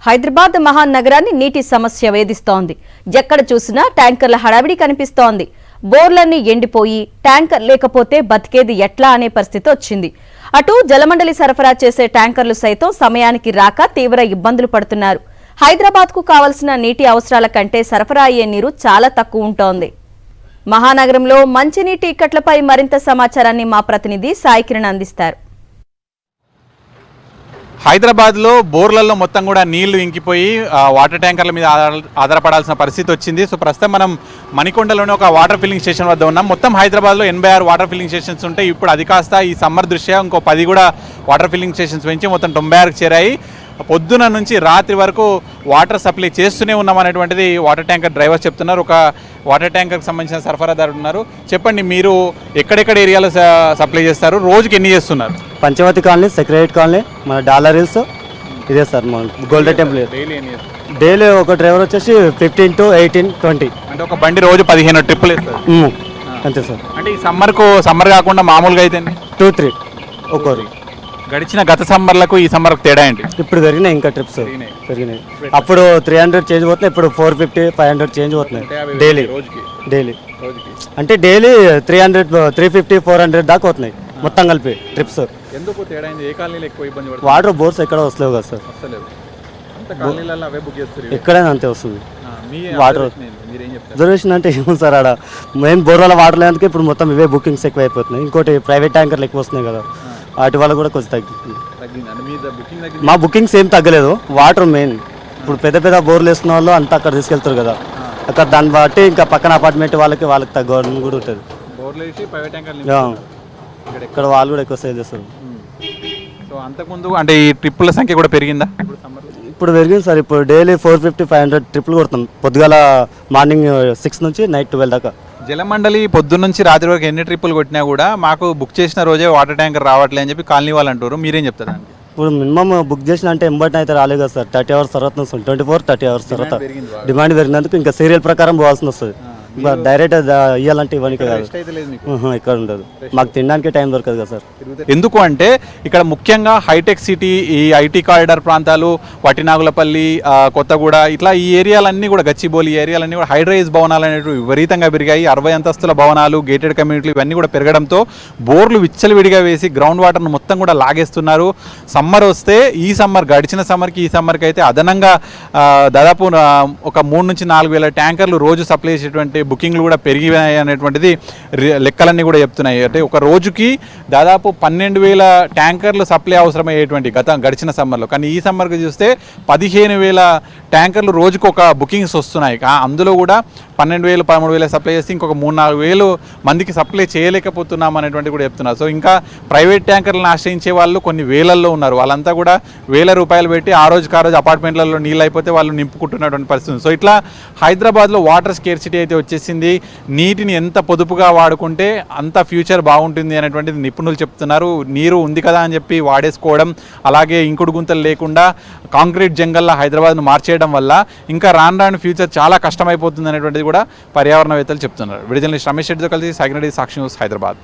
హైదరాబాద్ మహానగరాన్ని నీటి సమస్య వేధిస్తోంది. ఎక్కడ చూసినా ట్యాంకర్ల హడావిడి కనిపిస్తోంది. బోర్లన్నీ ఎండిపోయి ట్యాంకర్ లేకపోతే బతికేది ఎట్లా అనే పరిస్థితి వచ్చింది. అటు జలమండలి సరఫరా చేసే ట్యాంకర్లు సైతం సమయానికి రాక తీవ్ర ఇబ్బందులు పడుతున్నారు. హైదరాబాద్కు కావలసిన నీటి అవసరాల కంటే సరఫరా అయ్యే నీరు చాలా తక్కువ ఉంటోంది. మహానగరంలో మంచినీటి ఇక్కట్లపై మరింత సమాచారాన్ని మా ప్రతినిధి సాయి కిరణ్ అందిస్తారు. హైదరాబాద్లో బోర్లలో మొత్తం కూడా నీళ్లు ఇంకిపోయి వాటర్ ట్యాంకర్ల మీద ఆధారపడాల్సిన పరిస్థితి వచ్చింది. సో ప్రస్తుతం మనం మణికొండలోని ఒక వాటర్ ఫిల్లింగ్ స్టేషన్ వద్ద ఉన్నాం. మొత్తం హైదరాబాద్లో 86 వాటర్ ఫిల్లింగ్ స్టేషన్స్ ఉంటాయి. ఇప్పుడు అది కాస్త ఈ సమ్మర్ దృష్ట్యా ఇంకో 10 కూడా వాటర్ ఫిల్లింగ్ స్టేషన్స్ పెంచి మొత్తం 96కి చేరాయి. పొద్దున నుంచి రాత్రి వరకు వాటర్ సప్లై చేస్తూనే ఉన్నామనేటువంటిది వాటర్ ట్యాంకర్ డ్రైవర్స్ చెప్తున్నారు. ఒక వాటర్ ట్యాంకర్కి సంబంధించిన సరఫరాదారు ఉన్నారు. చెప్పండి, మీరు ఎక్కడెక్కడ ఏరియాలో సప్లై చేస్తారు, రోజుకి ఎన్ని చేస్తున్నారు? పంచవతి కాలనీ, సెక్రటరీ కాలనీ, మన డాలర్ హిల్స్, ఇదే సార్ మన గోల్డెన్ టెంపుల్. డైలీ ఒక డ్రైవర్ వచ్చేసి 15 to 18, 20 అంటే ఒక బండి రోజు 15 ట్రిప్పులు వేస్తారు అంతే సార్. అంటే ఈ సమ్మర్ కాకుండా మామూలుగా అయితే 2-3 ఒక్కోరు. గడిచిన గత సమ్మర్లకు ఈ సమ్మర్కు తేడా ఏంటి? ఇప్పుడు పెరిగినాయి, ఇంకా ట్రిప్స్ పెరిగినాయి. అప్పుడు 300 చేంజ్ పోతున్నాయి, ఇప్పుడు 450, 500 చేంజ్ పోతున్నాయి డైలీ. అంటే డైలీ 300, 350, 400 దాకా పోతున్నాయి మొత్తం కలిపి ట్రిప్స్. ఎందుకు తేడా? ఏ కాలనీలో ఎక్కువ ఇబ్బంది పడుతుంది? వాటర్ బోర్స్ ఎక్కడ వస్తలేవు కదా సార్, ఎక్కడైనా అంతే వస్తుంది వాటర్. రిజర్వేషన్ అంటే ఏమో సార్, ఆడ మెయిన్ బోర్ల వాటర్ లేదందుకే ఇప్పుడు మొత్తం ఇవే బుకింగ్స్ ఎక్కువ అయిపోతున్నాయి. ఇంకోటి ప్రైవేట్ ట్యాంకర్లు ఎక్కువ వస్తున్నాయి కదా, వాటి వల్ల కూడా కొంచెం తగ్గింది. మా బుకింగ్స్ ఏం తగ్గలేదు, వాటర్ మెయిన్. ఇప్పుడు పెద్ద పెద్ద బోర్లు వేస్తున్న వాళ్ళు అంతా అక్కడ తీసుకెళ్తారు కదా, అక్కడ దాన్ని బట్టి ఇంకా పక్కన అపార్ట్మెంట్ వాళ్ళకి తగ్గడం కూడా ఉంటుంది. ఇక్కడ వాళ్ళు కూడా ఎక్కువ సేల్ చేస్తారు. సో అంతకుముందు అంటే ఈ ట్రిప్పుల సంఖ్య కూడా పెరిగిందా? ఇప్పుడు పెరిగింది సార్. ఇప్పుడు డైలీ 450, 500 ట్రిప్పులు కొడతాం, పొద్దుగాల మార్నింగ్ 6 నుంచి నైట్ 12 దాకా. జలమండలి పొద్దున్న నుంచి రాత్రి వరకు ఎన్ని ట్రిప్పులు కొట్టినా కూడా మాకు బుక్ చేసిన రోజే వాటర్ ట్యాంకర్ రావట్లే అని చెప్పి కాలనీ వాళ్ళు అంటారు. మీరేం చెప్తారు? ఇప్పుడు మినిమం బుక్ చేసిన అంటే ఎంబటి అయితే రాలేదు కదా సార్. 30 hours తర్వాత వస్తుంది, 24-30 hours తర్వాత డిమాండ్ పెరిగినందుకు ఇంకా సీరియల్ ప్రకారం పోవాల్సి వస్తుంది. డైరెక్ట్ ఇవ్వాలంటే ఇవ్వడానికి కాదు, ఇక్కడ ఉండదు. మాకు తినడానికి టైం దొరకదు కదా సార్. ఎందుకు అంటే ఇక్కడ ముఖ్యంగా హైటెక్ సిటీ, ఈ ఐటీ కారిడార్ ప్రాంతాలు, వటినాగులపల్లి, కొత్తగూడ, ఇట్లా ఈ ఏరియాలన్నీ కూడా, గచ్చిబౌలి ఏరియాలన్నీ కూడా హైడ్రైజ్ భవనాలు అనేవి విపరీతంగా పెరిగాయి. 60 అంతస్తుల భవనాలు, గేటెడ్ కమ్యూనిటీలు ఇవన్నీ కూడా పెరగడంతో బోర్లు విచ్చలవిడిగా వేసి గ్రౌండ్ వాటర్ను మొత్తం కూడా లాగేస్తున్నారు. సమ్మర్ వస్తే గడిచిన సమ్మర్కి ఈ సమ్మర్కి అయితే అదనంగా దాదాపు ఒక 3 నుంచి 4 వేల ట్యాంకర్లు రోజు సప్లై చేసేటువంటి బుకింగ్లు కూడా పెరిగినాయి అనేటువంటిది లెక్కలన్నీ కూడా చెప్తున్నాయి. అంటే ఒక రోజుకి దాదాపు 12,000 ట్యాంకర్లు సప్లై అవసరమయ్యేటువంటి గడిచిన సమ్మర్లో, కానీ ఈ సమ్మర్కి చూస్తే 15,000 ట్యాంకర్లు రోజుకు ఒక బుకింగ్స్ వస్తున్నాయి. అందులో కూడా 12,000, 13,000 సప్లై చేస్తే ఇంకొక 3-4 మందికి సప్లై చేయలేకపోతున్నాం అనేటువంటి కూడా చెప్తున్నారు. సో ఇంకా ప్రైవేట్ ట్యాంకర్లను ఆశ్రయించే వాళ్ళు కొన్ని వేలల్లో ఉన్నారు. వాళ్ళంతా కూడా ₹1,000 పెట్టి ఆ రోజు అపార్ట్మెంట్లలో నీళ్ళు అయిపోతే వాళ్ళు నింపుకుంటున్నటువంటి పరిస్థితి. సో ఇట్లా హైదరాబాద్లో వాటర్ స్కేర్సిటీ అయితే వచ్చేసింది. నీటిని ఎంత పొదుపుగా వాడుకుంటే అంత ఫ్యూచర్ బాగుంటుంది అనేటువంటిది నిపుణులు చెప్తున్నారు. నీరు ఉంది కదా అని చెప్పి వాడేసుకోవడం, అలాగే ఇంకుడు గుంతలు లేకుండా కాంక్రీట్ జంగల్లా హైదరాబాద్ను మార్చేయడం వల్ల ఇంకా రాను ఫ్యూచర్ చాలా కష్టమైపోతుంది అనేటువంటిది కూడా పర్యావరణవేత్తలు చెప్తున్నారు. విడుదల రమేష్ రెడ్డితో కలిసి సాగిరెడ్డి, సాక్షి న్యూస్, హైదరాబాద్.